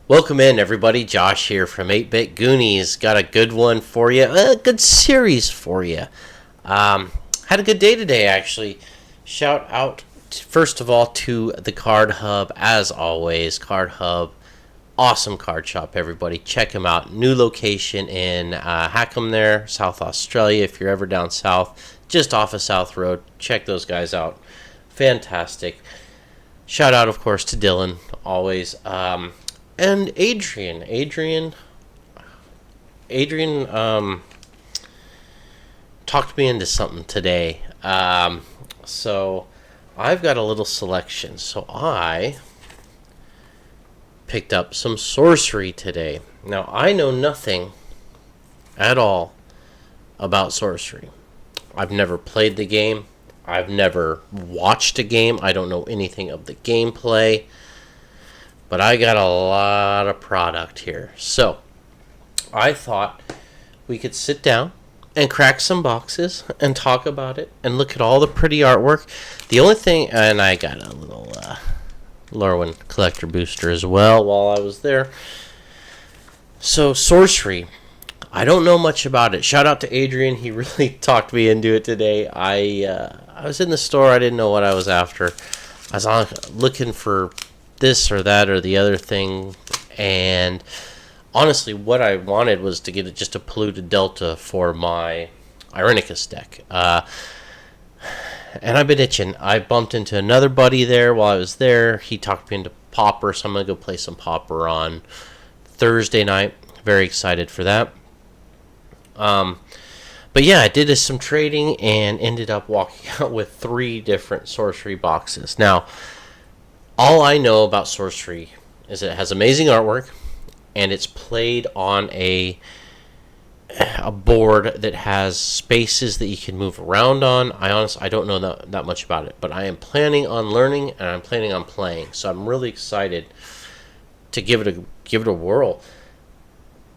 Welcome in, everybody. Josh here from 8-Bit Goonies. Got a good one for you, a good series for you. Had a good day today, actually. Shout out, first of all, to the Card Hub, as always. Card Hub, awesome card shop, everybody. Check them out. New location in Hackham there, South Australia. If you're ever down south, just off of South Road, check those guys out. Fantastic. Shout out, of course, to Dylan, always. And Adrian talked me into something today. So I've got a little selection. So I picked up some Sorcery today. Now, I know nothing at all about Sorcery. I've never played the game. I've never watched a game. I don't know anything of the gameplay. But I got a lot of product here. So, I thought we could sit down and crack some boxes and talk about it and look at all the pretty artwork. The only thing, and I got a little Lorwyn collector booster as well while I was there. So, Sorcery. I don't know much about it. Shout out to Adrian. He really talked me into it today. I was in the store. I didn't know what I was after. I was looking for this or that or the other thing, and honestly what I wanted was to get just a polluted delta for my Irenicus deck, and I've been itching. I bumped into another buddy there while I was there. He talked me into Pauper, so I'm gonna go play some Pauper on Thursday night. Very excited for that. But yeah, I did some trading and ended up walking out with 3 different Sorcery boxes. Now, all I know about Sorcery is it has amazing artwork, and it's played on a board that has spaces that you can move around on. I don't know that much about it, but I am planning on learning and I'm planning on playing. So I'm really excited to give it a whirl.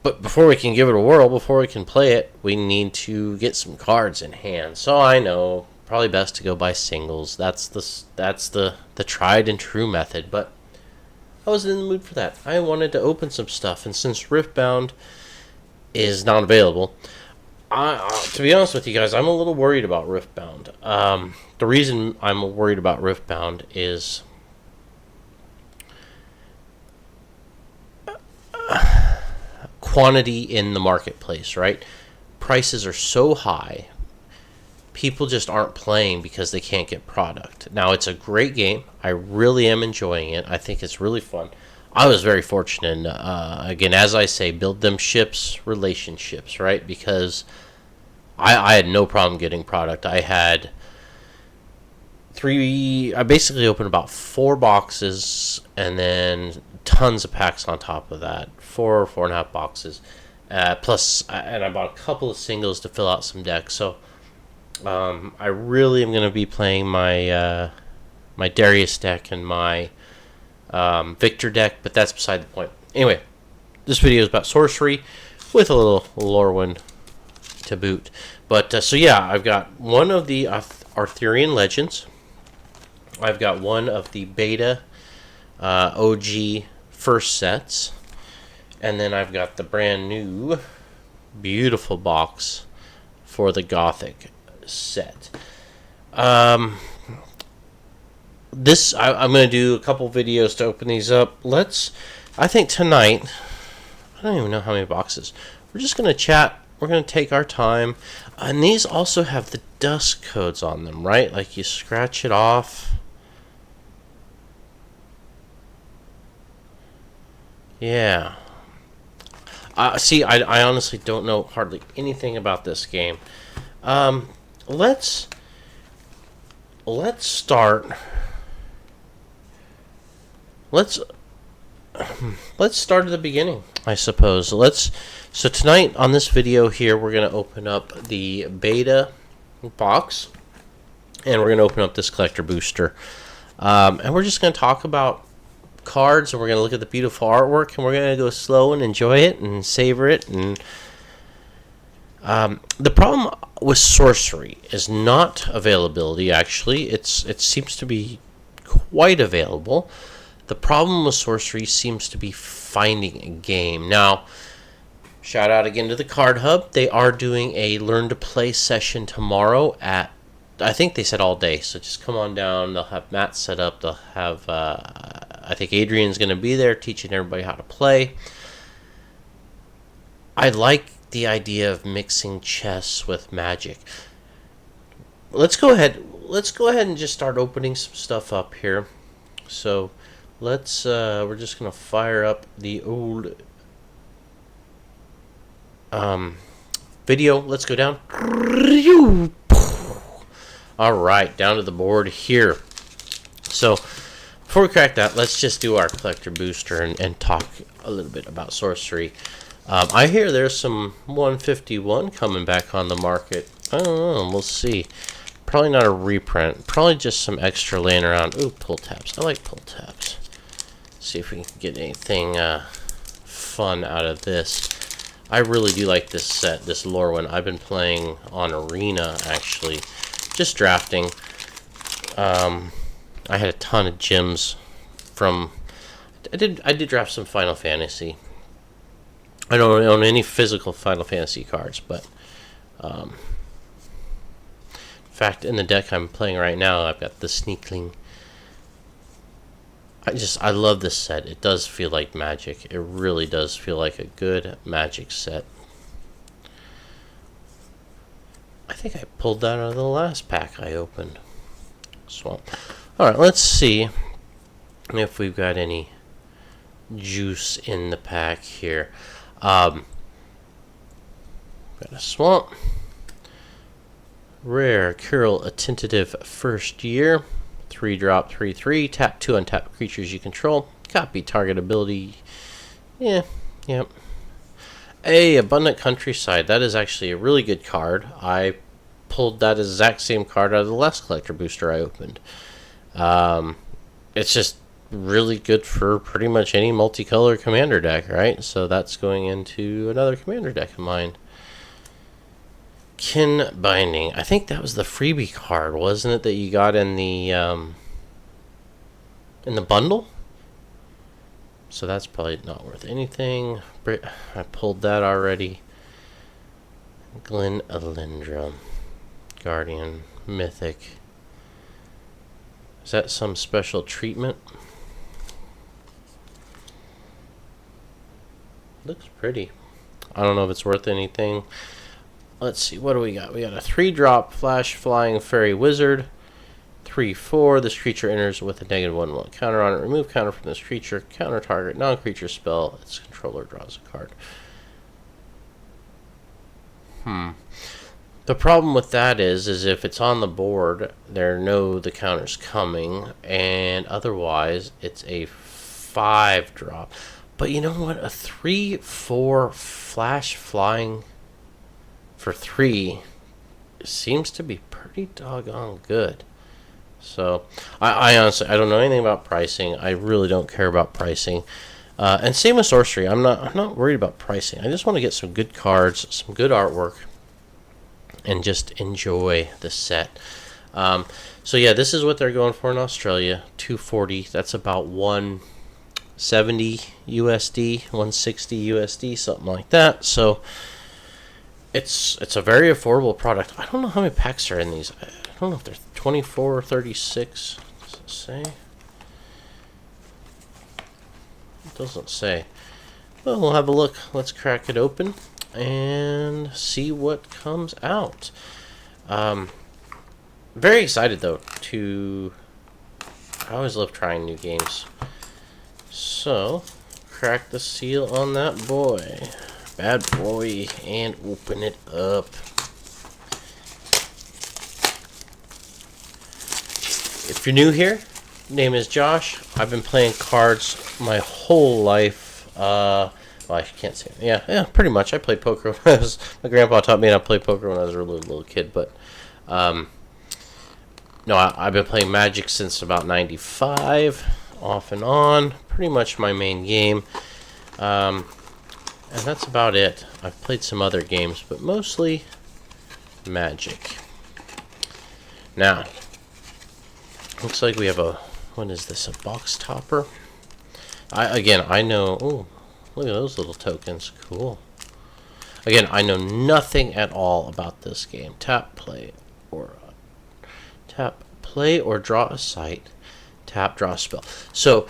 But before we can give it a whirl, before we can play it, we need to get some cards in hand. So I know probably best to go buy singles. That's the tried and true method, but I was in the mood for that. I wanted to open some stuff, and since Riftbound is not available, to be honest with you guys, I'm a little worried about Riftbound. The reason I'm worried about Riftbound is quantity in the marketplace, right? Prices are so high. People just aren't playing because they can't get product. Now, it's a great game. I really am enjoying it. I think it's really fun. I was very fortunate. Again, as I say, build them relationships, right? Because I had no problem getting product. I basically opened about 4 boxes and then tons of packs on top of that. 4.5 boxes. Plus, and I bought a couple of singles to fill out some decks. So, I really am going to be playing my my Darius deck and my Victor deck, but that's beside the point. Anyway, this video is about Sorcery with a little Lorwyn to boot. But so yeah, I've got one of the Arthurian Legends. I've got one of the Beta OG first sets, and then I've got the brand new beautiful box for the Gothic set. I'm going to do a couple videos to open these up. I think tonight, I don't even know how many boxes. We're just going to chat. We're going to take our time. And these also have the dust codes on them, right? Like you scratch it off. Yeah. See, I honestly don't know hardly anything about this game. Let's start. Let's start at the beginning, I suppose. So tonight on this video here, we're going to open up the Beta Box, and we're going to open up this collector booster, and we're just going to talk about cards, and we're going to look at the beautiful artwork, and we're going to go slow and enjoy it and savor it. And the problem with Sorcery is not availability. Actually, it seems to be quite available. The problem with Sorcery seems to be finding a game. Now, shout out again to the Card Hub. They are doing a Learn to Play session tomorrow at, I think they said all day. So just come on down. They'll have Matt set up. They'll have, I think Adrian's going to be there teaching everybody how to play. I like the idea of mixing chess with Magic. Let's go ahead and just start opening some stuff up here. So let's we're just gonna fire up the old video. Let's go down. All right, down to the board here. So before we crack that, let's just do our collector booster and talk a little bit about Sorcery. I hear there's some 151 coming back on the market. I don't know. We'll see. Probably not a reprint. Probably just some extra laying around. Ooh, pull tabs. I like pull tabs. See if we can get anything fun out of this. I really do like this set, this lore one. I've been playing on Arena, actually. Just drafting. I had a ton of gems from... I did draft some Final Fantasy. I don't own any physical Final Fantasy cards, but in fact, in the deck I'm playing right now, I've got the Sneakling. I love this set. It does feel like Magic. It really does feel like a good Magic set. I think I pulled that out of the last pack I opened. Swamp. Alright, let's see if we've got any juice in the pack here. Got a Swamp. Rare, Curl, Attentive First Year. 3-drop, 3/3. Tap 2 untap creatures you control. Copy target ability. Yeah, yep. Abundant Countryside. That is actually a really good card. I pulled that exact same card out of the last collector booster I opened. It's just really good for pretty much any multicolor commander deck, right? So that's going into another commander deck of mine. Kin Binding. I think that was the freebie card, wasn't it, that you got in the bundle? So that's probably not worth anything. I pulled that already. Glen Alindra. Guardian. Mythic. Is that some special treatment? Looks pretty. I don't know if it's worth anything. Let's see, what do we got? We got a 3-drop Flash Flying Fairy Wizard. 3/4. This creature enters with a -1/1 counter on it. Remove counter from this creature. Counter target non-creature spell. Its controller draws a card. The problem with that is if it's on the board, they know the counter's coming, and otherwise it's a 5-drop. But you know what? A 3/4 Flash Flying for 3 seems to be pretty doggone good. So I honestly, I don't know anything about pricing. I really don't care about pricing. And same with Sorcery. I'm not worried about pricing. I just want to get some good cards, some good artwork, and just enjoy the set. So yeah, this is what they're going for in Australia. $240. That's about $170 USD, $160 USD, something like that. So it's a very affordable product. I don't know how many packs are in these. I don't know if they're 24 or 36. Does it say? It doesn't say. Well, we'll have a look. Let's crack it open and see what comes out. Very excited though to. I always love trying new games. So, crack the seal on that boy. Bad boy, and open it up. If you're new here, name is Josh. I've been playing cards my whole life. Well, I can't say. Yeah, pretty much. I played poker when I was. My grandpa taught me how to play poker when I was a little kid. But no, I've been playing Magic since about '95, off and on. Pretty much my main game. And that's about it. I've played some other games, but mostly Magic. Now, looks like we have a, what is this, a box topper? I know. Oh, look at those little tokens. Cool. Again, I know nothing at all about this game. Tap, play, or draw a site. Tap, draw a spell. So,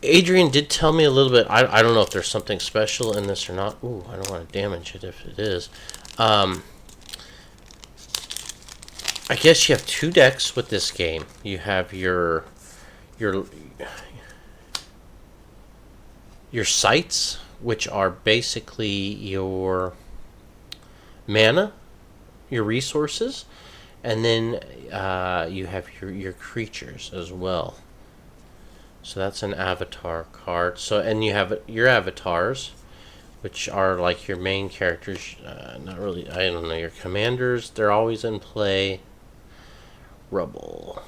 Adrian did tell me a little bit. I don't know if there's something special in this or not. Ooh, I don't want to damage it if it is. I guess you have two decks with this game. You have your sites, which are basically your mana, your resources, and then you have your creatures as well. So that's an avatar card. So, and you have your avatars, which are like your main characters. Not really, I don't know, your commanders. They're always in play. Rubble.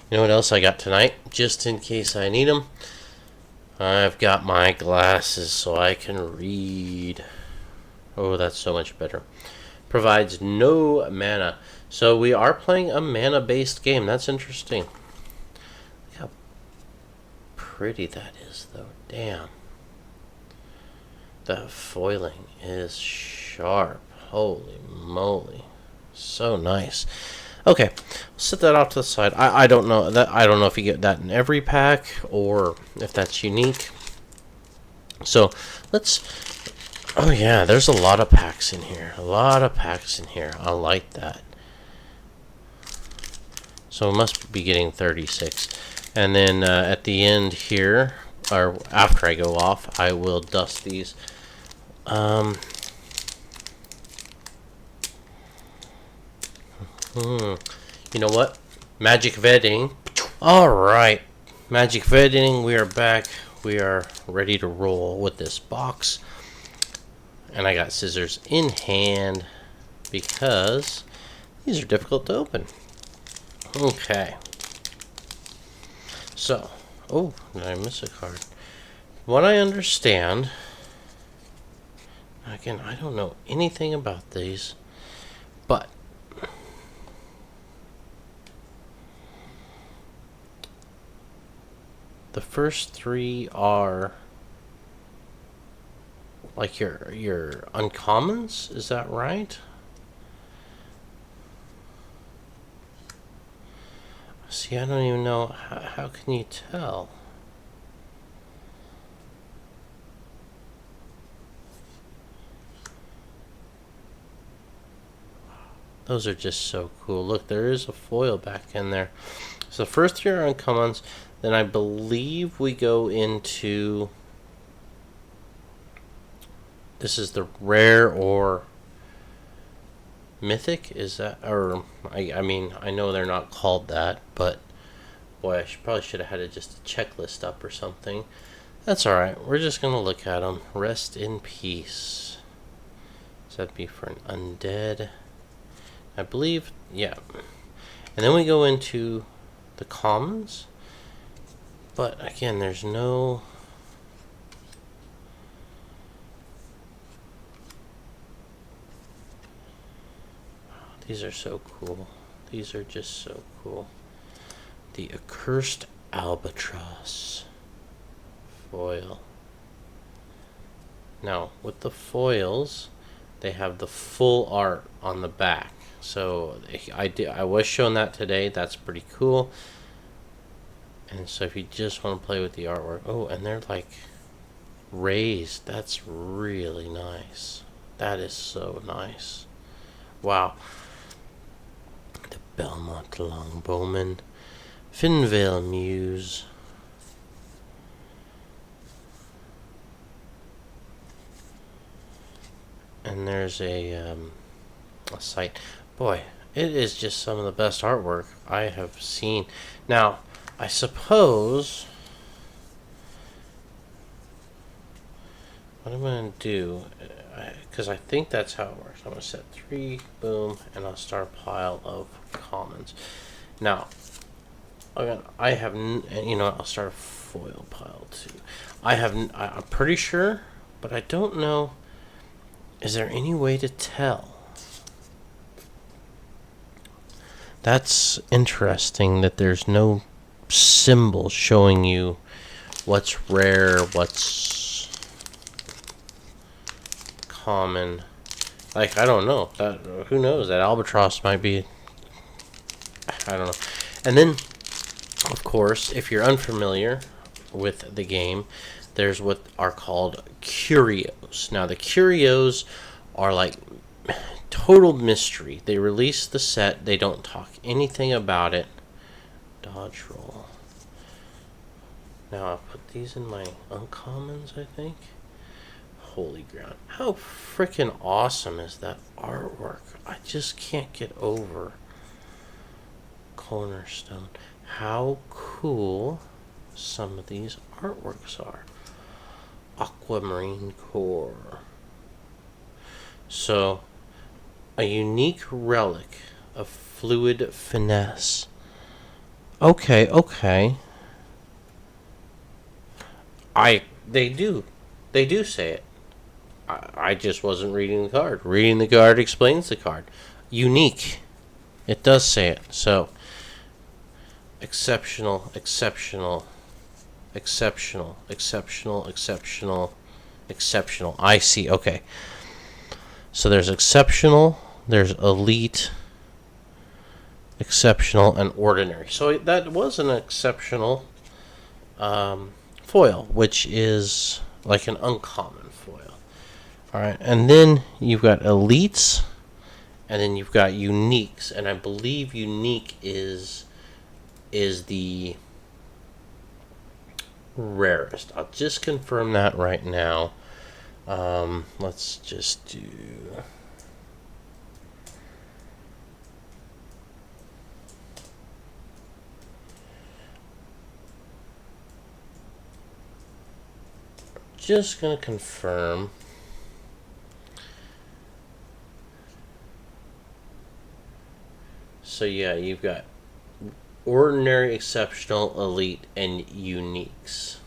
You know what else I got tonight? Just in case I need them. I've got my glasses so I can read. Oh, that's so much better. Provides no mana. So we are playing a mana-based game. That's interesting. Look how pretty that is, though. Damn. The foiling is sharp. Holy moly. So nice. Okay, set that off to the side. I don't know that. I don't know if you get that in every pack or if that's unique. So let's. Oh yeah, there's a lot of packs in here. A lot of packs in here. I like that. So we must be getting 36. And then at the end here, or after I go off, I will dust these. You know what? Magic vetting. Alright. Magic vetting. We are back. We are ready to roll with this box. And I got scissors in hand because these are difficult to open. Okay. So. Oh, did I miss a card? What I understand. Again, I don't know anything about these. But the first three are like your uncommons, is that right? See, I don't even know how can you tell? Those are just so cool. Look, there is a foil back in there. So the first three are uncommons. Then I believe we go into... This is the rare or mythic, is that? Or, I mean, I know they're not called that, but... Boy, I probably should have had just a checklist up or something. That's alright. We're just going to look at them. Rest in peace. So that'd be for an undead. I believe, yeah. And then we go into the commons. But again, there's no... These are so cool. These are just so cool. The Accursed Albatross. Foil. Now, with the foils, they have the full art on the back. So I was shown that today. That's pretty cool. And so if you just want to play with the artwork, oh, and they're like raised. That's really nice. That is so nice. Wow. The Belmont Longbowman, Finvale Muse. And there's a site. Boy, it is just some of the best artwork I have seen. Now, I suppose what I'm going to do, because I think that's how it works. I'm going to set 3, boom, and I'll start a pile of commons. Now, I have, you know, I'll start a foil pile too. I'm pretty sure, but I don't know. Is there any way to tell? That's interesting that there's no symbol showing you what's rare, what's common. Like, I don't know. Who knows? That albatross might be... I don't know. And then, of course, if you're unfamiliar with the game, there's what are called curios. Now, the curios are like total mystery. They release the set. They don't talk anything about it. Dodge roll. Now, I'll put these in my uncommons, I think. Holy ground. How freaking awesome is that artwork? I just can't get over Cornerstone. How cool some of these artworks are. Aquamarine Core. So, a unique relic of fluid finesse. Okay. They do say it. I just wasn't reading the card. Reading the card explains the card. Unique. It does say it. So, exceptional. I see. Okay. So there's exceptional, there's elite, exceptional, and ordinary. So that was an exceptional foil, which is like an uncommon foil. Alright, and then you've got elites, and then you've got uniques, and I believe unique is the rarest. I'll just confirm that right now. Let's just do... Just gonna confirm. So yeah, you've got ordinary, exceptional, elite, and uniques.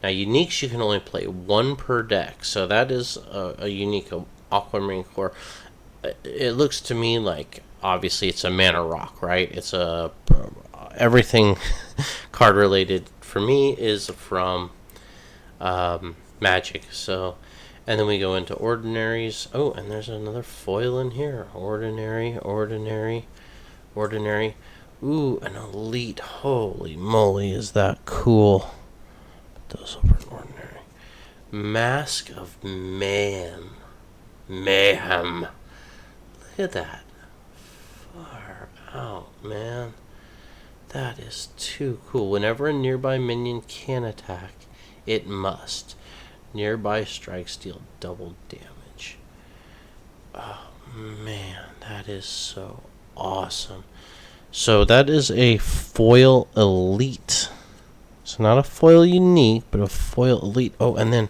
Now, uniques you can only play one per deck, so that is a unique Aquamarine Core. It looks to me like, obviously, it's a mana rock, right? It's a... everything card related for me is from Magic, so... And then we go into ordinaries. Oh, and there's another foil in here. Ordinary. Ooh, an elite. Holy moly, is that cool. Put those over in ordinary. Mask of Mayhem. Look at that. Far out, man. That is too cool. Whenever a nearby minion can attack, it must. Nearby strikes deal double damage. Oh, man. That is so awesome. So that is a foil elite. So not a foil unique, but a foil elite. Oh, and then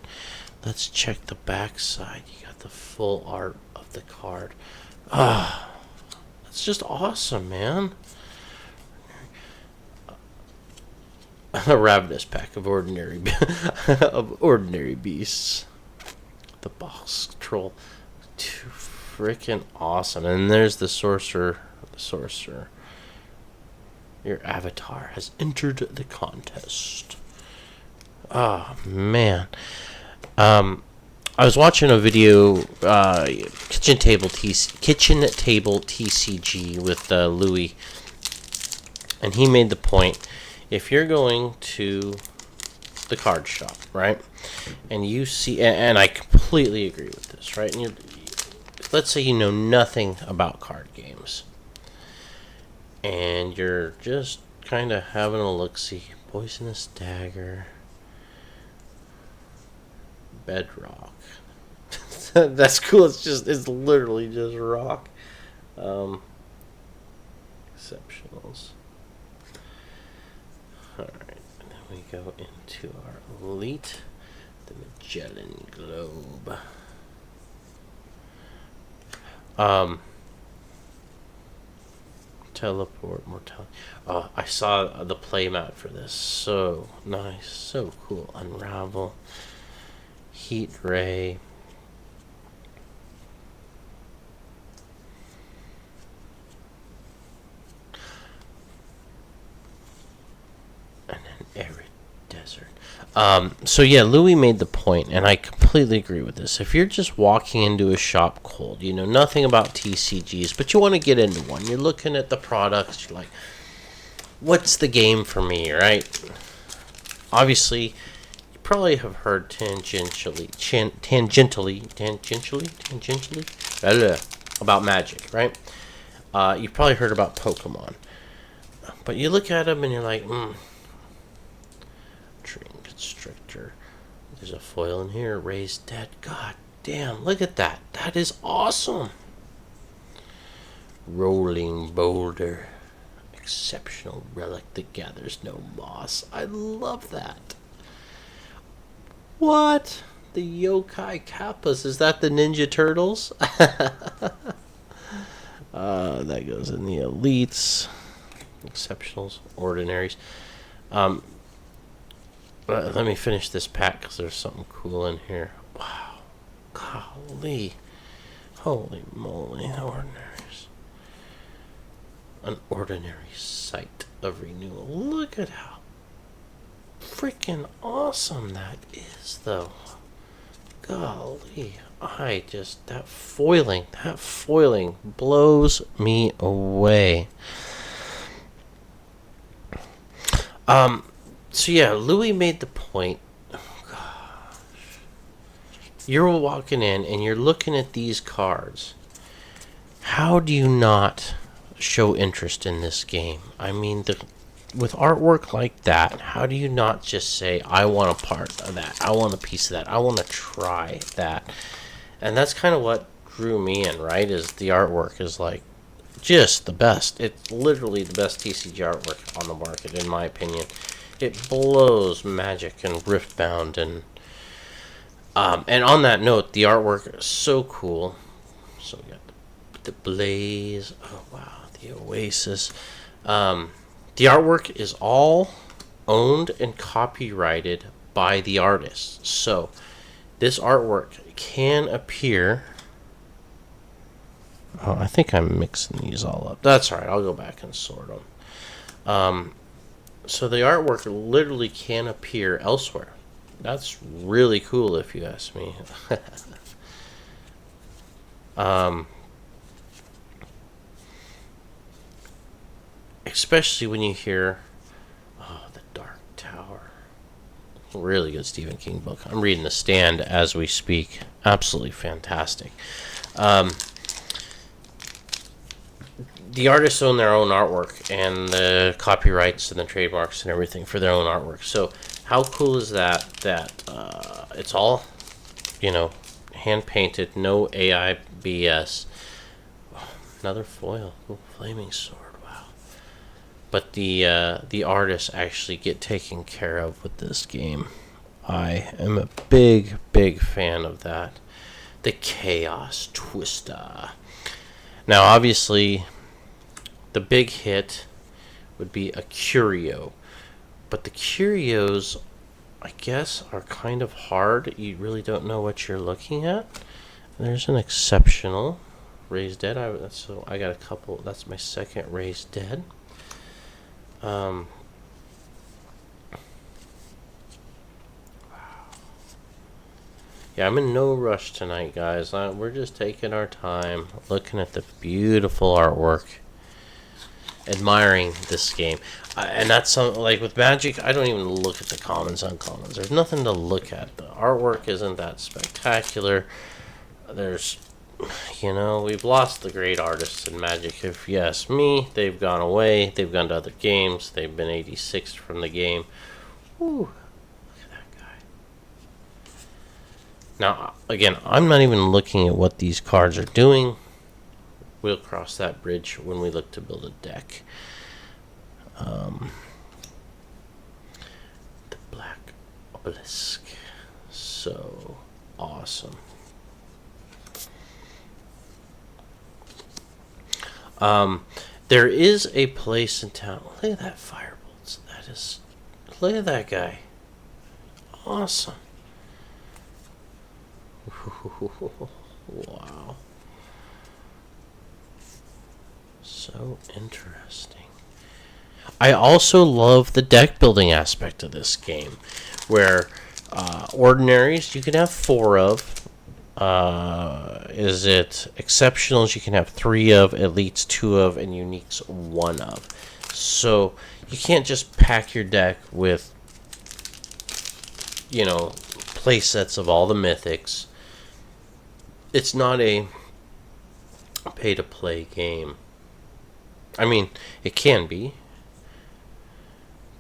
let's check the back side. You got the full art of the card. Ah, that's just awesome, man. A ravenous pack of ordinary beasts. The boss troll. Too freaking awesome. And there's the sorcerer. Your avatar has entered the contest. Oh, man. I was watching a video, kitchen table TCG with Louis, and he made the point, if you're going to the card shop, right, and you see, and I completely agree with this, right, and let's say you know nothing about card games, and you're just kind of having a look-see. Poisonous Dagger. Bedrock. That's cool. It's literally just rock. Exceptionals. Alright, and then we go into our elite. The Magellan Globe. Teleport, mortality. Oh, I saw the playmat for this. So nice, so cool. Unravel, Heat Ray. And then desert. So yeah, Louis made the point, and I completely agree with this. If you're just walking into a shop cold, you know nothing about TCGs, but you want to get into one, you're looking at the products, you're like, what's the game for me, right? Obviously, you probably have heard tangentially about Magic, right? You've probably heard about Pokemon. But you look at them and you're like, Dream Constrictor. There's a foil in here. Raised Dead. God damn, look at that. That is awesome. Rolling Boulder. Exceptional relic that gathers no moss. I love that. What? The Yokai Kappas. Is that the Ninja Turtles? That goes in the elites. Exceptionals. Ordinaries. Let me finish this pack because there's something cool in here. Wow. Golly. Holy moly. Ordinaries. An ordinary sight of renewal. Look at how freaking awesome that is, though. Golly. That foiling blows me away. So yeah, Louis made the point. Oh, gosh. You're walking in and you're looking at these cards. How do you not show interest in this game? I mean, with artwork like that, how do you not just say, I want a part of that, I want a piece of that, I want to try that? And that's kind of what drew me in, right? Is the artwork is like just the best. It's literally the best TCG artwork on the market, in my opinion. It blows Magic and Riftbound, and on that note, the artwork is so cool. So we got the Blaze. Oh wow, the Oasis. The artwork is all owned and copyrighted by the artist. So this artwork can appear. Oh, I think I'm mixing these all up. That's all right. I'll go back and sort them. So the artwork literally can appear elsewhere. That's really cool if you ask me. Especially when you hear, The Dark Tower. Really good Stephen King book. I'm reading The Stand as we speak. Absolutely fantastic. The artists own their own artwork and the copyrights and the trademarks and everything for their own artwork. So how cool is that? It's all, hand painted, no AI BS. Oh, another foil, flaming sword. Wow. But the artists actually get taken care of with this game. I am a big fan of that. The Chaos Twister. Now, obviously, the big hit would be a curio. But the curios, I guess, are kind of hard. You really don't know what you're looking at. There's an exceptional Raised Dead. I got a couple. That's my second Raised Dead. Wow. Yeah, I'm in no rush tonight, guys. We're just taking our time, looking at the beautiful artwork, admiring this game. And that's something like with Magic, I don't even look at the commons, uncommons. There's nothing to look at. The artwork isn't that spectacular. We've lost the great artists in Magic. If you ask me, they've gone away. They've gone to other games. They've been 86th from the game. Whew. Look at that guy. Now, again, I'm not even looking at what these cards are doing. We'll cross that bridge when we look to build a deck. The Black Obelisk. So awesome. There is a place in town. Look at that Firebolts. Look at that guy. Awesome. Wow. So interesting. I also love the deck building aspect of this game, where ordinaries you can have 4 of. Is it exceptionals you can have 3 of, elites 2 of, and uniques 1 of. So you can't just pack your deck with, play sets of all the mythics. It's not a pay to play game. I mean, it can be,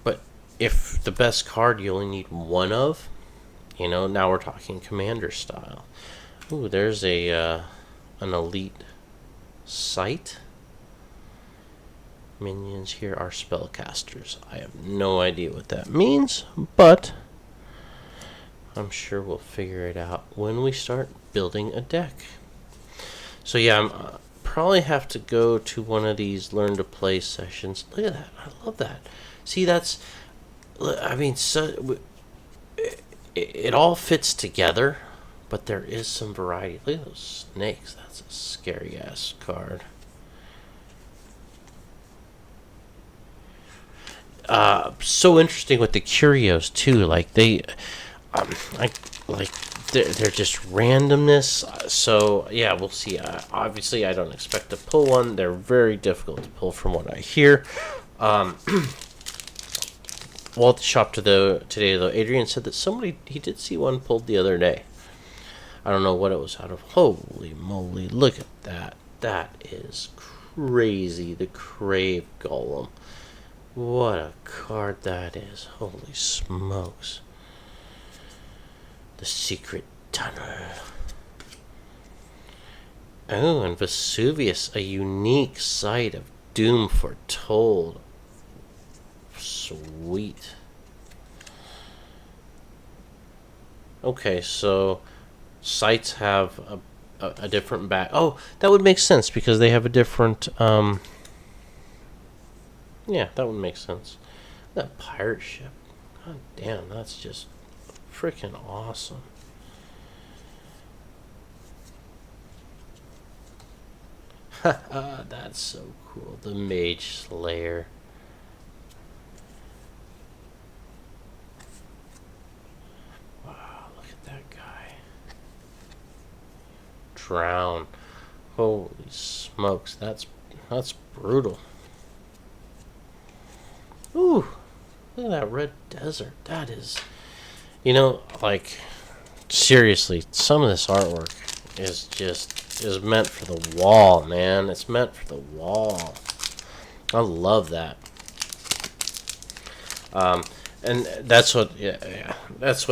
but if the best card you only need 1 of, now we're talking commander style. Ooh, there's an elite site. Minions here are spellcasters. I have no idea what that means, but I'm sure we'll figure it out when we start building a deck. So yeah, I'm probably have to go to one of these learn to play sessions. Look at that. I love that. See, that's, I mean, it all fits together, but there is some variety. Look at those snakes. That's a scary ass card. So interesting with the curios too. Like they're just randomness. So yeah, we'll see. Obviously, I don't expect to pull one. They're very difficult to pull, from what I hear. Well, at the shop today though, Adrian said that he did see one pulled the other day. I don't know what it was out of. Holy moly! Look at that. That is crazy. The Crave Golem. What a card that is. Holy smokes. The Secret Tunnel. Oh, and Vesuvius, a unique sight of doom foretold. Sweet. Okay, so sites have a different back. Oh, that would make sense because they have a different... Yeah, that would make sense. That pirate ship. God damn, that's just freaking awesome. That's so cool. The Mage Slayer. Wow, look at that guy. Drown. Holy smokes, that's brutal. Ooh, look at that red desert. That is, seriously, some of this artwork is meant for the wall, man. It's meant for the wall. I love that. And that's what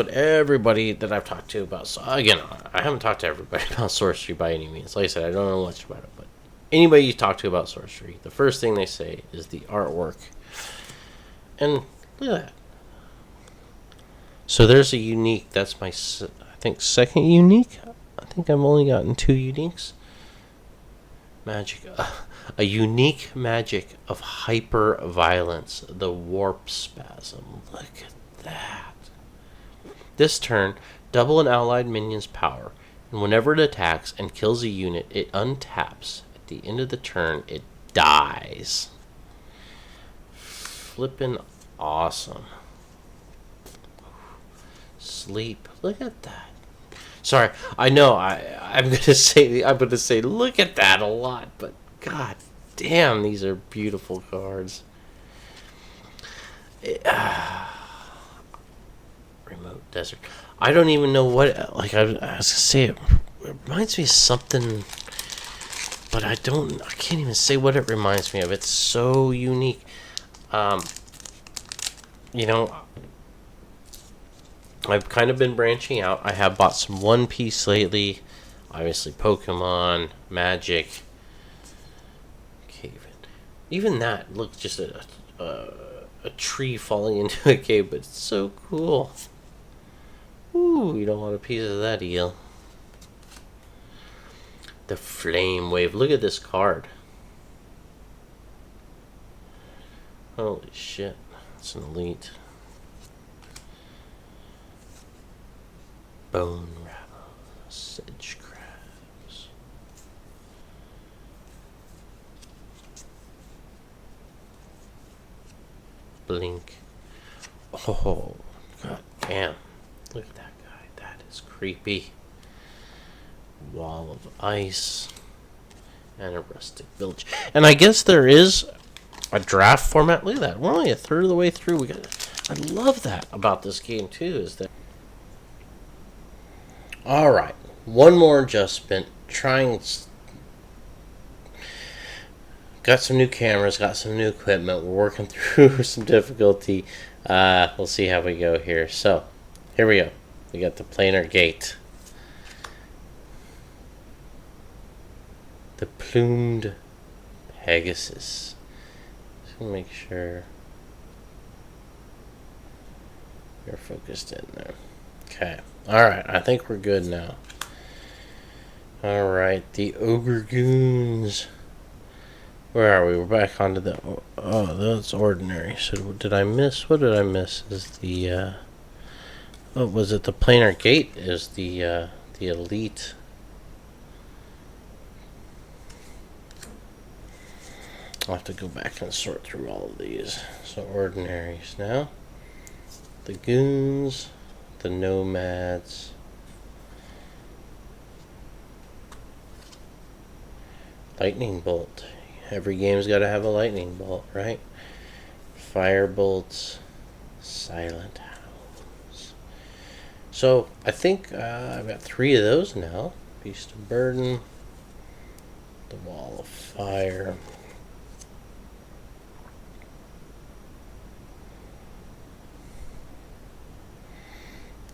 everybody that I've talked to about. So again, I haven't talked to everybody about Sorcery by any means. Like I said, I don't know much about it, but anybody you talk to about Sorcery, the first thing they say is the artwork. And look at that. So there's a unique. That's my, I think, second unique. I think I've only gotten 2 uniques. Magic. A unique magic of hyper violence. The Warp Spasm. Look at that. This turn, double an allied minion's power. And whenever it attacks and kills a unit, it untaps. At the end of the turn, it dies. Flippin' awesome. Sleep. Look at that. Sorry, I know I'm gonna say look at that a lot, but god damn, these are beautiful cards. Remote desert. I don't even know what. Like I was gonna say, it reminds me of something, but I can't even say what it reminds me of. It's so unique. I've kind of been branching out. I have bought some One Piece lately. Obviously, Pokemon, Magic, Cave. Even that looks just a tree falling into a cave, but it's so cool. Ooh, you don't want a piece of that eel. The Flame Wave. Look at this card. Holy shit. It's an elite. Bone Rattle. Sedge Crabs. Blink. Oh, god damn. Look at that guy. That is creepy. Wall of ice. And a rustic village. And I guess there is a draft format. Look at that. We're only a third of the way through. I love that about this game, too, is that... Alright. One more adjustment. Got some new cameras, got some new equipment. We're working through some difficulty. We'll see how we go here. So, here we go. We got the planar gate. The plumed Pegasus. Just gonna make sure you're focused in there. Okay. Alright, I think we're good now. Alright, the Ogre Goons. Where are we? We're back onto the... Oh, that's ordinary. So did I miss? What did I miss? Is the... Oh, was it the planar gate? Is the elite... I'll have to go back and sort through all of these. So ordinaries now. The goons. The nomads. Lightning bolt. Every game's got to have a lightning bolt, right? Fire bolts. Silent hounds. So I think I've got 3 of those now. Beast of burden. The wall of fire.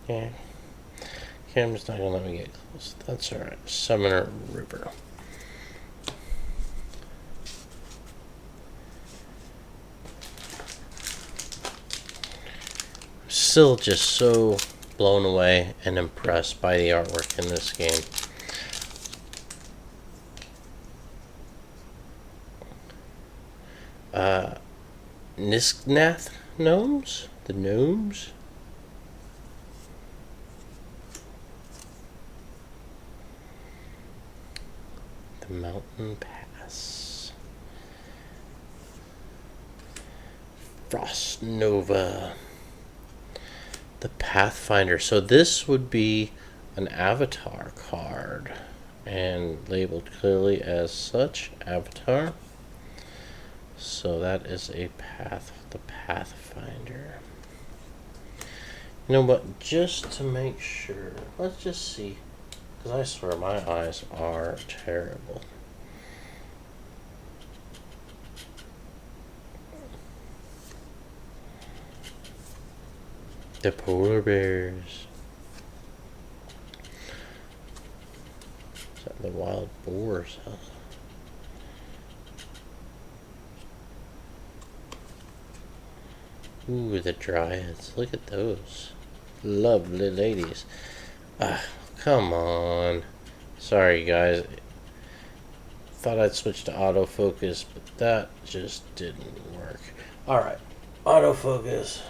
Yeah. Camera's not gonna let me get close. That's alright. Summoner River. Still just so blown away and impressed by the artwork in this game. Nisknath gnomes? The gnomes? The Mountain Pass. Frost Nova. The Pathfinder. So this would be an avatar card and labeled clearly as such, avatar. So that is the Pathfinder. You know what, just to make sure, let's just see, because I swear my eyes are terrible. The polar bears. Is that the wild boars, huh? Ooh, the dryads. Look at those. Lovely ladies. Come on. Sorry, guys. Thought I'd switch to autofocus, but that just didn't work. Alright. Autofocus.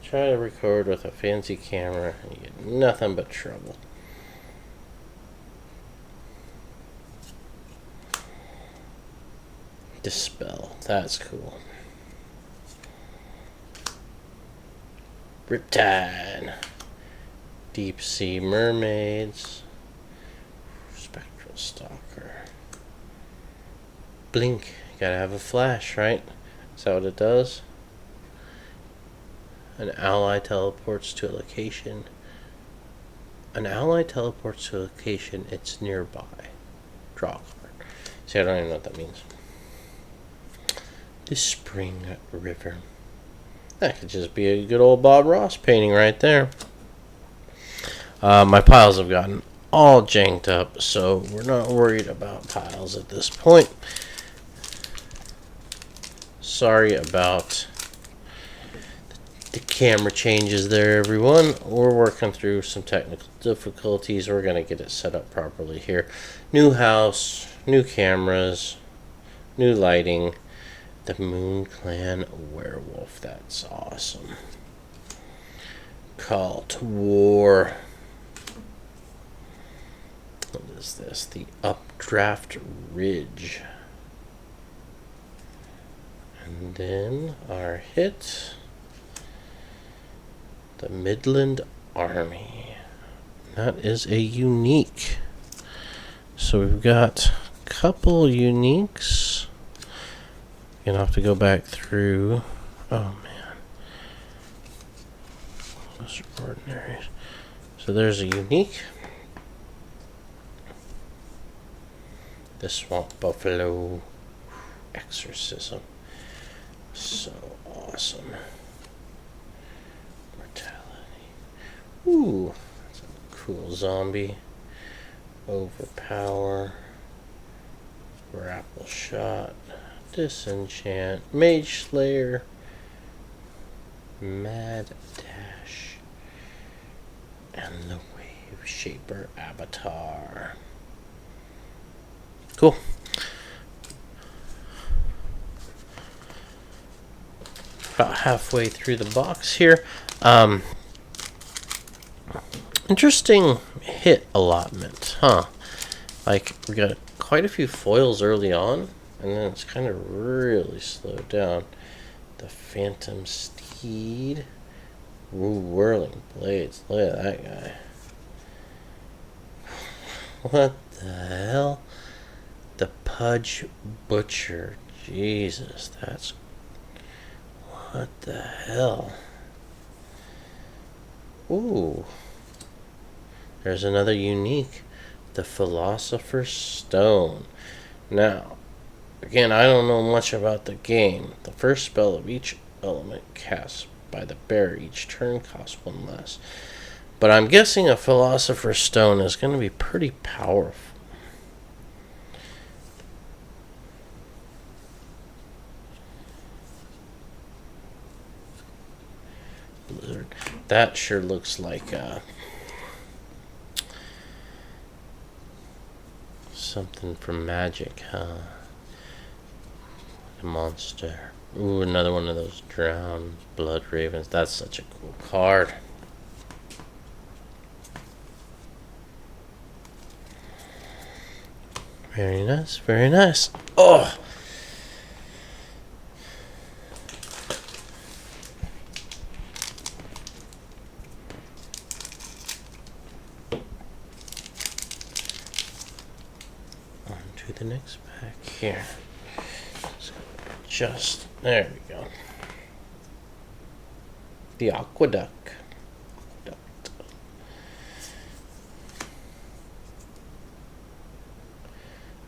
Try to record with a fancy camera and you get nothing but trouble. Dispel. That's cool. Riptide. Deep Sea Mermaids. Spectral Stalker. Blink. You gotta have a flash, right? Is that what it does? An ally teleports to a location. An ally teleports to a location it's nearby. Draw a card. See, I don't even know what that means. The Spring River. That could just be a good old Bob Ross painting right there. My piles have gotten all janked up, so we're not worried about piles at this point. Sorry about the camera changes there, everyone. We're working through some technical difficulties. We're going to get it set up properly here. New house, new cameras, new lighting. The Moon Clan Werewolf. That's awesome. Call to War. What is this? The Updraft Ridge. And then our hit, the Midland Army. That is a unique. So we've got a couple uniques. You're gonna have to go back through. Oh man, those are ordinaries. So there's a unique. The Swamp Buffalo Exorcism. So awesome. Mortality. Ooh, that's a cool zombie. Overpower. Grapple shot. Disenchant. Mage Slayer. Mad Dash. And the Wave Shaper Avatar. Cool. About halfway through the box here. Interesting hit allotment, huh? Like, we got quite a few foils early on, and then it's kind of really slowed down. The Phantom Steed. Ooh, Whirling Blades. Look at that guy. What the hell? The Pudge Butcher. Jesus, that's... What the hell? Ooh. There's another unique. The Philosopher's Stone. Now, again, I don't know much about the game. The first spell of each element cast by the bearer each turn costs one less. But I'm guessing a Philosopher's Stone is going to be pretty powerful. Blizzard. That sure looks like something from Magic, huh? A monster. Ooh, another one of those drowned blood ravens. That's such a cool card. Very nice, very nice. Oh! On to the next pack here. Just, there we go. The Aqueduct.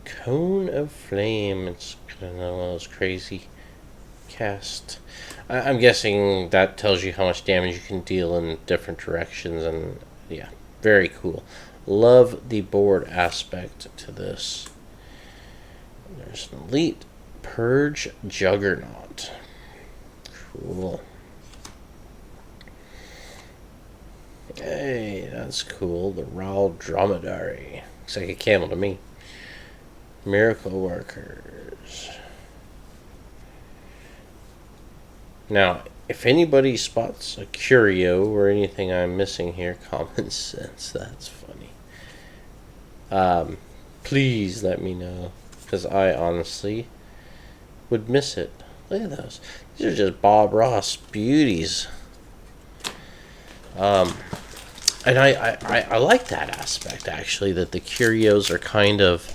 Cone of Flame. It's kind of one of those crazy cast. I'm guessing that tells you how much damage you can deal in different directions, and yeah, very cool. Love the board aspect to this. There's an Elite Purge Juggernaut. Cool. Hey, that's cool. The Raw Dromedary. Looks like a camel to me. Miracle Workers. Now, if anybody spots a curio or anything I'm missing here, common sense, that's funny. Please let me know, because I honestly would miss it. Look at those. These are just Bob Ross beauties. And I like that aspect, actually, that the curios are kind of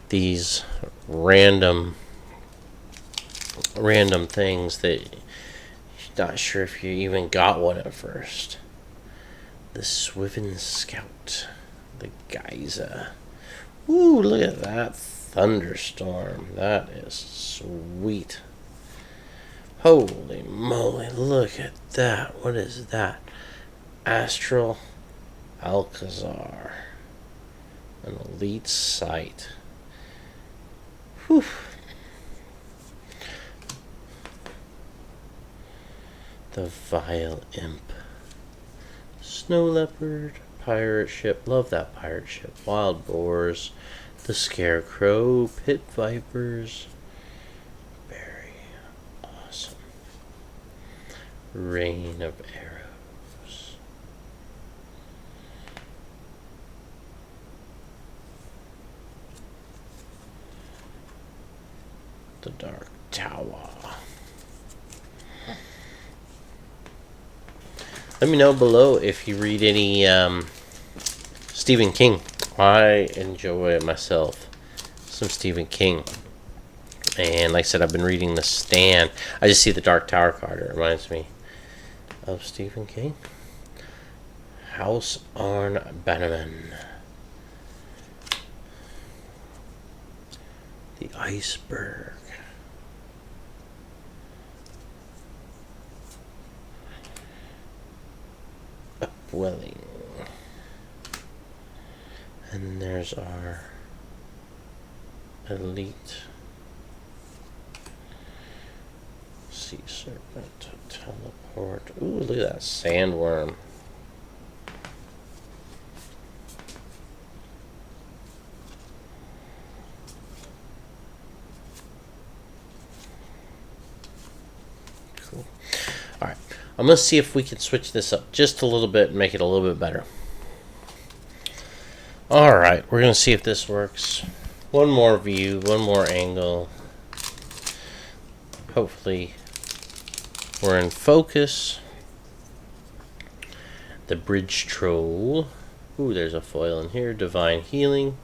these random things that you're not sure if you even got one at first. The Swiven Scout. The Geyser. Ooh, look at that thunderstorm. That is sweet. Holy moly, look at that. What is that? Astral Alcazar. An elite sight. Whew. The Vile Imp. Snow Leopard. Pirate Ship. Love that pirate ship. Wild Boars. The Scarecrow. Pit Vipers. Very awesome. Rain of Arrows. The Dark Tower. Let me know below if you read any Stephen King. I enjoy it myself. Some Stephen King. And like I said, I've been reading The Stand. I just see the Dark Tower card. It reminds me of Stephen King. House on Bannerman. The Iceberg. Upwelling. And there's our elite sea serpent. Teleport. Ooh, look at that sandworm. Cool. Alright. I'm going to see if we can switch this up just a little bit and make it a little bit better. Alright, we're going to see if this works. One more view, one more angle. Hopefully we're in focus. The Bridge Troll. Ooh, there's a foil in here. Divine Healing.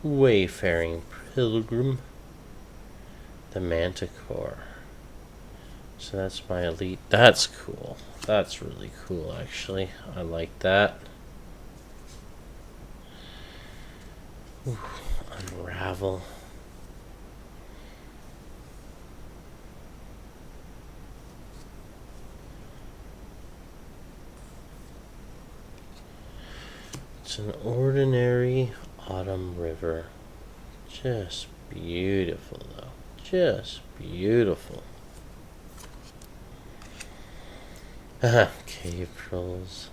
Wayfaring Pilgrim. The Manticore. So that's my elite. That's cool. That's really cool, actually. I like that. Ooh, Unravel. It's an ordinary autumn river. Just beautiful, though. Just beautiful. Cave trolls.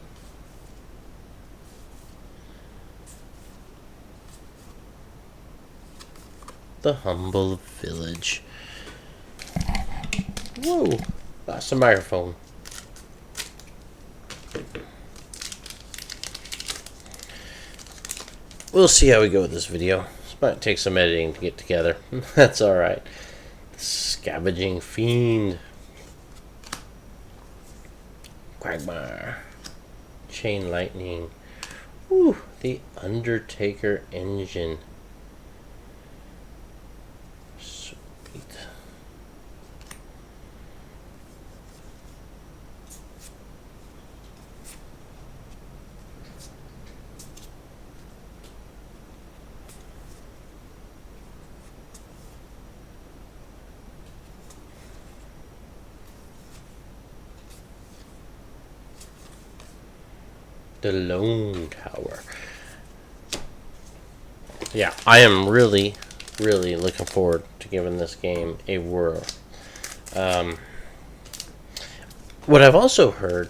The humble village. Whoa! Lost the microphone. We'll see how we go with this video. This might take some editing to get together. That's alright. Scavenging Fiend. Quagmire. Chain Lightning. Woo! The Undertaker Engine. Sweet. The Lone Tower. Yeah, I am really looking forward to giving this game a whirl. What I've also heard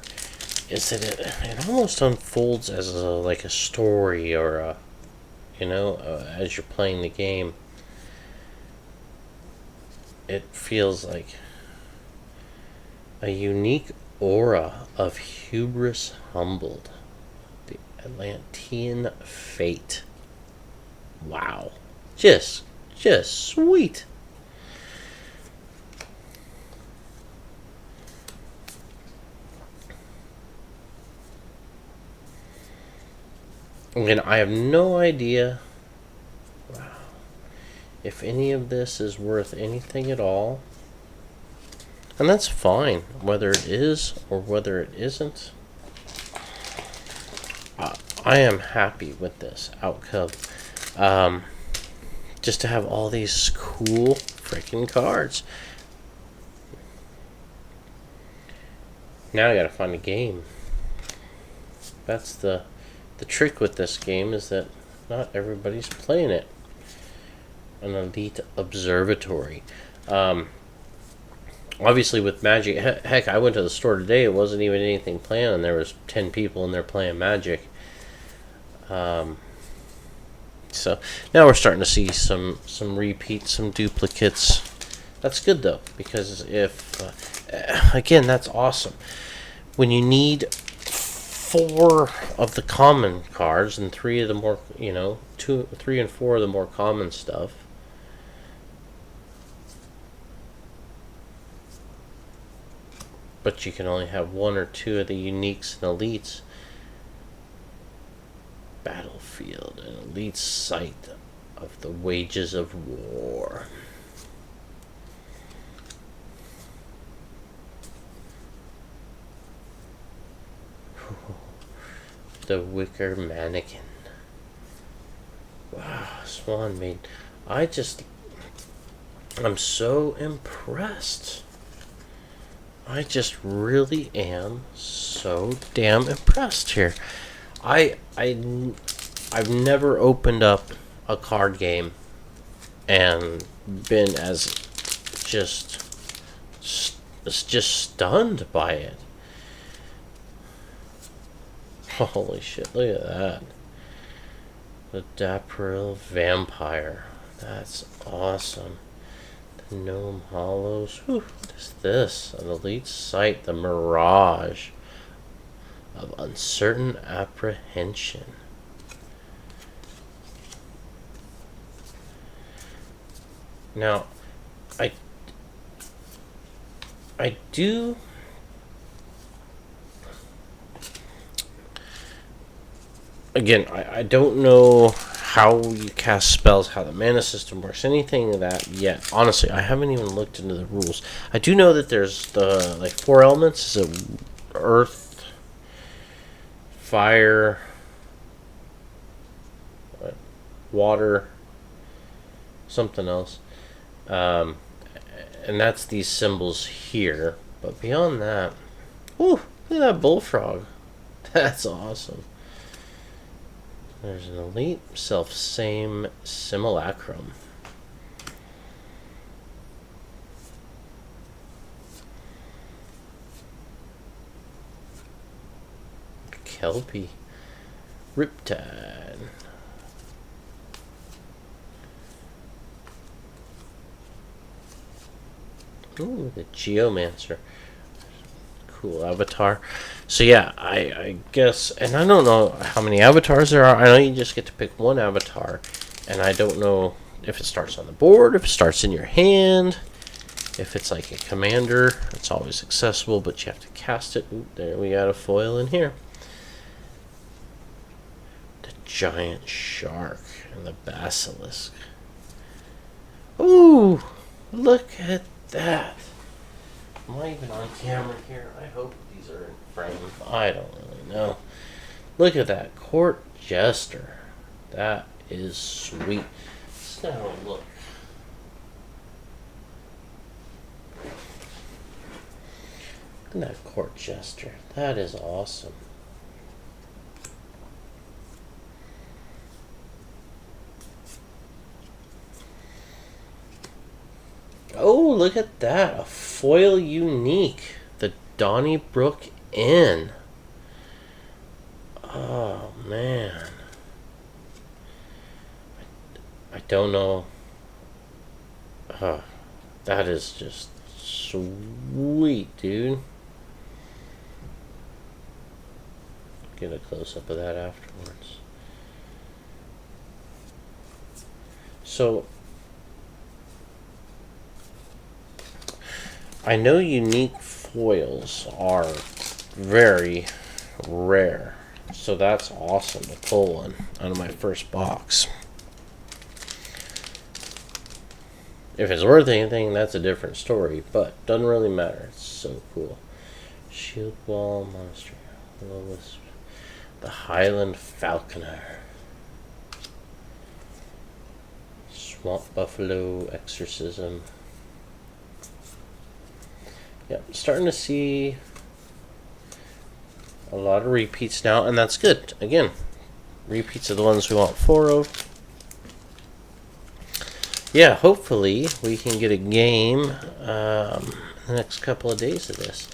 is that it almost unfolds as like a story or a, as you're playing the game. It feels like a unique aura of hubris humbled. The Atlantean Fate. Wow. Just sweet. Again, I have no idea if any of this is worth anything at all. And that's fine, whether it is or whether it isn't. I am happy with this outcome. Just to have all these cool freaking cards. Now I gotta find a game. That's the trick with this game, is that not everybody's playing it. An elite observatory. Obviously with Magic, heck, I went to the store today, it wasn't even anything planned, and there was 10 people in there playing Magic. So now we're starting to see some repeats, some duplicates. That's good though, because if again, that's awesome. When you need 4 of the common cards and 3 of the more, 3 and 4 of the more common stuff. but you can only have one or two of the uniques and elites. Battlefield, an elite site of the wages of war. The wicker mannequin. Wow, Swan Maiden. I'm so impressed. I just really am so damn impressed here. I've never opened up a card game and been as just stunned by it. Holy shit, look at that. The Dapril Vampire. That's awesome. The Gnome Hollows. Whew, what is this? An elite site, the Mirage of Uncertain Apprehension. Now, I do... Again, I don't know how you cast spells, how the mana system works, anything of that yet. Honestly, I haven't even looked into the rules. I do know that there's the, like, 4 elements. Is it earth, fire, water, something else. And that's these symbols here. But beyond that, ooh, look at that bullfrog. That's awesome. There's an elite self-same simulacrum. Kelpie. Riptide. Ooh, the Geomancer. Cool avatar. So yeah, I guess, and I don't know how many avatars there are. I know you just get to pick one avatar, and I don't know if it starts on the board, if it starts in your hand, if it's like a commander. It's always accessible, but you have to cast it. Ooh, there we got a foil in here. The giant shark and the basilisk. Ooh, look at that. Am I even on camera here? I hope these are in frame. I don't really know. Look at that. Court Jester. That is sweet. Let's have a look. Look at that Court Jester. That is awesome. Oh, look at that. A foil unique. The Donnybrook Inn. Oh, man. I don't know. That is just sweet, dude. Get a close-up of that afterwards. So... I know unique foils are very rare, so that's awesome to pull one out of my first box. If it's worth anything, that's a different story, but doesn't really matter. It's so cool. Shield Wall Monastery, Will-O-Wisp, the Highland Falconer, Swamp Buffalo Exorcism. Yeah, I'm starting to see a lot of repeats now, and that's good. Again, repeats are the ones we want 4 of. Yeah, hopefully we can get a game the next couple of days of this.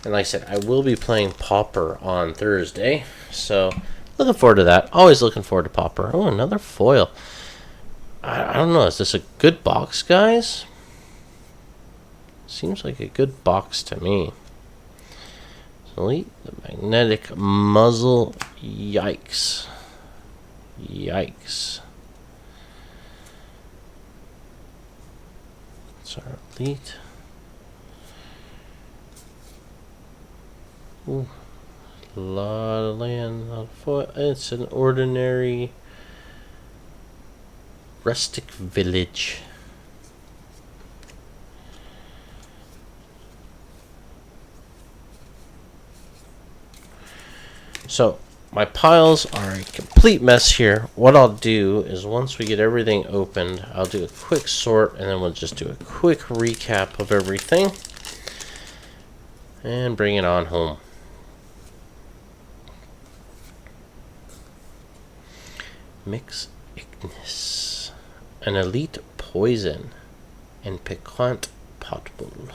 And like I said, I will be playing Pauper on Thursday, so looking forward to that. Always looking forward to Pauper. Oh, another foil. I don't know, is this a good box, guys? Seems like a good box to me. Elite, the magnetic muzzle. Yikes. Yikes. It's our elite. Ooh, a lot of land. It's an ordinary rustic village. So my piles are a complete mess here. What I'll do is once we get everything opened, I'll do a quick sort and then we'll just do a quick recap of everything and bring it on home. Mix Ignis, an elite poison, and piquant potbull.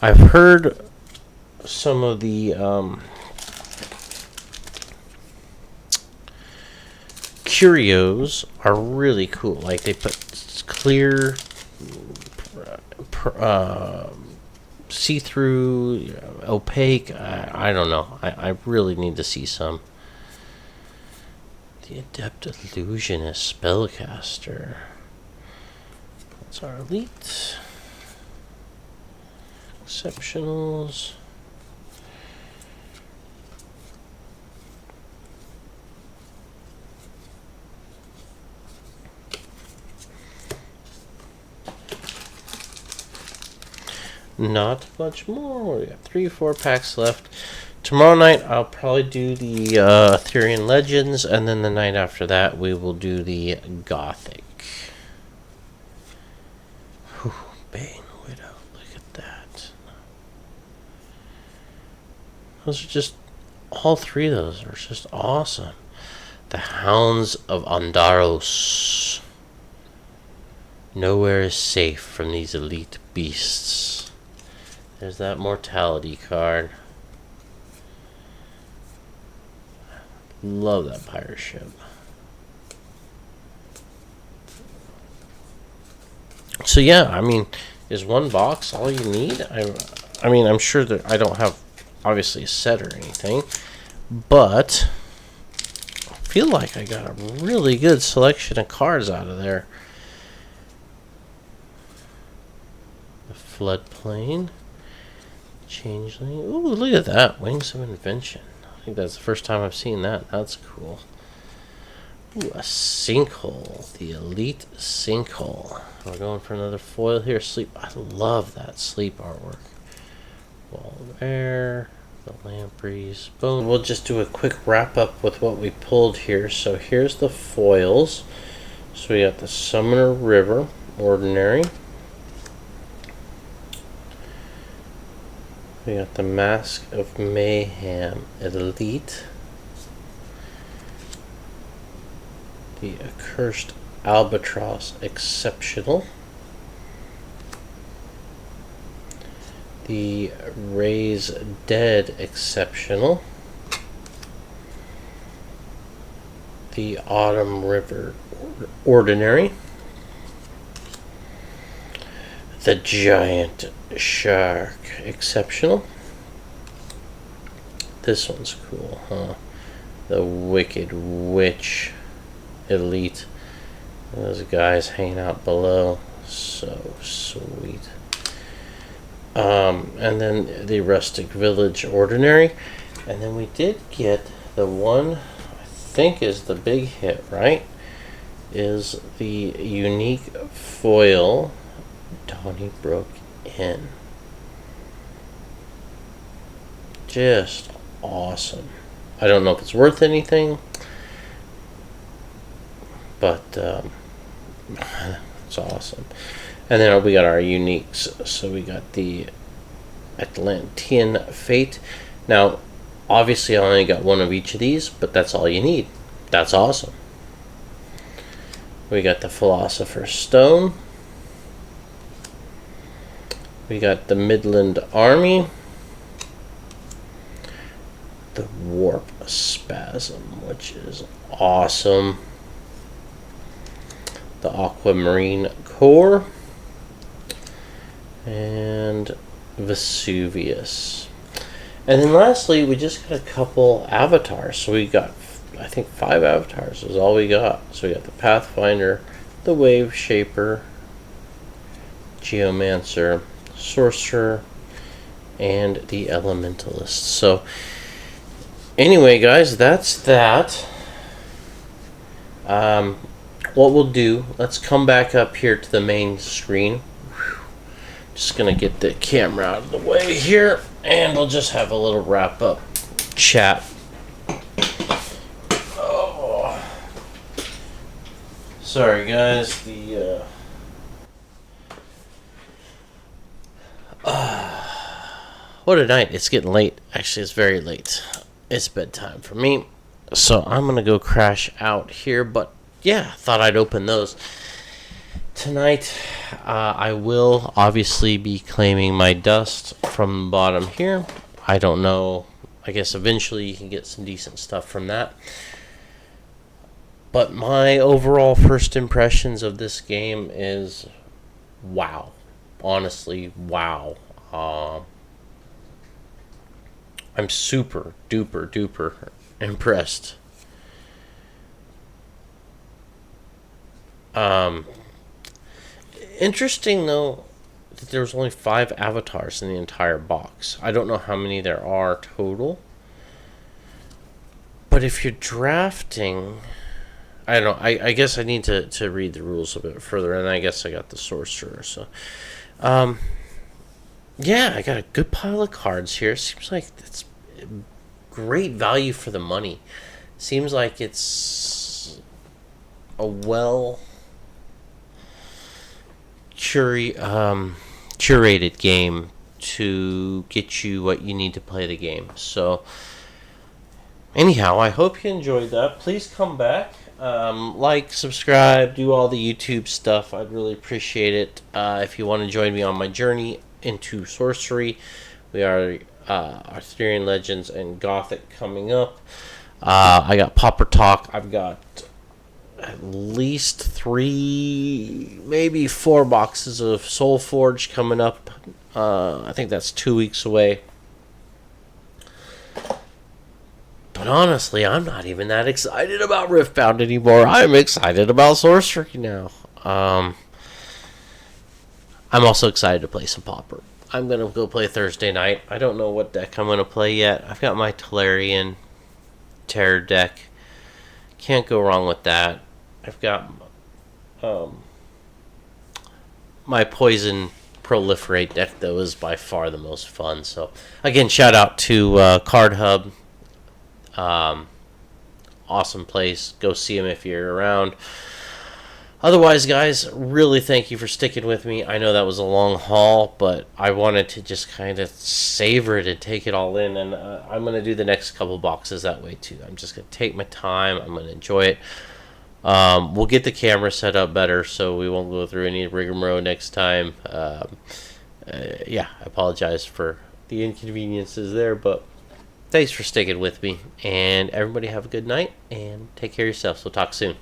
I've heard some of the curios are really cool. Like they put clear, see-through, opaque. I don't know. I really need to see some. The Adept Illusionist Spellcaster. That's our elite. Exceptionals. Not much more. We got 3-4 packs left. Tomorrow night I'll probably do the Therian Legends, and then the night after that we will do the Gothic. Whew, Bane Widow, look at that. Those are just, all three of those are just awesome. The Hounds of Ondaros. Nowhere is safe from these elite beasts. There's that mortality card. Love that pirate ship. So yeah, I mean, is one box all you need? I mean, I'm sure that I don't have obviously a set or anything, but I feel like I got a really good selection of cards out of there. The Floodplain. Changeling. Ooh, look at that. Wings of Invention. I think that's the first time I've seen that. That's cool. Ooh, a Sinkhole. The Elite Sinkhole. We're going for another foil here. Sleep. I love that sleep artwork. Wall of Air. The Lampreys. Boom. We'll just do a quick wrap up with what we pulled here. So here's the foils. So we got the Summoner River. Ordinary. We got the Mask of Mayhem Elite. The Accursed Albatross Exceptional. The Raise Dead Exceptional. The Autumn River Ordinary. The Giant Shark Exceptional. This one's cool, huh? The Wicked Witch Elite. Those guys hanging out below. So sweet. And then the Rustic Village Ordinary. And then we did get the one I think is the big hit, right? Is the unique foil Donnybrook Inn. Just awesome. I don't know if it's worth anything, but it's awesome. And then we got our uniques. So we got the Atlantean Fate. Now, obviously I only got one of each of these, but that's all you need. That's awesome. We got the Philosopher's Stone. We got the Midland Army. The Warp Spasm, which is awesome. The Aquamarine Corps. And Vesuvius. And then lastly, we just got a couple avatars. So we got, I think, 5 avatars is all we got. So we got the Pathfinder, the Wave Shaper, Geomancer, Sorcerer, and the Elementalist. So anyway, guys, that's that. What we'll do, let's come back up here to the main screen. Just gonna get the camera out of the way here, and we'll just have a little wrap up chat. Oh, sorry guys, what a night. It's getting late. Actually, it's very late. It's bedtime for me, so I'm gonna go crash out here. But yeah, thought I'd open those. Tonight, I will obviously be claiming my dust from the bottom here. I don't know. I guess eventually you can get some decent stuff from that. But my overall first impressions of this game is wow. Honestly, wow. I'm super duper duper impressed. Interesting though that there's only 5 avatars in the entire box. I don't know how many there are total. But if you're drafting, I don't know. I guess I need to read the rules a bit further, and I guess I got the sorcerer. So, yeah, I got a good pile of cards here. Seems like it's great value for the money. Seems like it's a well curated game to get you what you need to play the game. So, anyhow, I hope you enjoyed that. Please come back. Like, subscribe, do all the YouTube stuff. I'd really appreciate it. If you want to join me on my journey into sorcery, we are Arthurian Legends and Gothic coming up. I got Popper Talk. I've got at least 3, maybe 4 boxes of Soul Forge coming up. I think that's 2 weeks away. But honestly, I'm not even that excited about Riftbound anymore. I'm excited about Sorcery now. I'm also excited to play some Pauper. I'm going to go play Thursday night. I don't know what deck I'm going to play yet. I've got my Tolarian Terror deck. Can't go wrong with that. I've got my Poison Proliferate deck, though, is by far the most fun. So, again, shout out to Card Hub. Awesome place. Go see them if you're around. Otherwise, guys, really thank you for sticking with me. I know that was a long haul, but I wanted to just kind of savor it and take it all in. And I'm going to do the next couple boxes that way, too. I'm just going to take my time. I'm going to enjoy it. We'll get the camera set up better so we won't go through any rigmarole next time. Yeah, I apologize for the inconveniences there, but thanks for sticking with me. And everybody have a good night and take care of yourselves. We'll talk soon.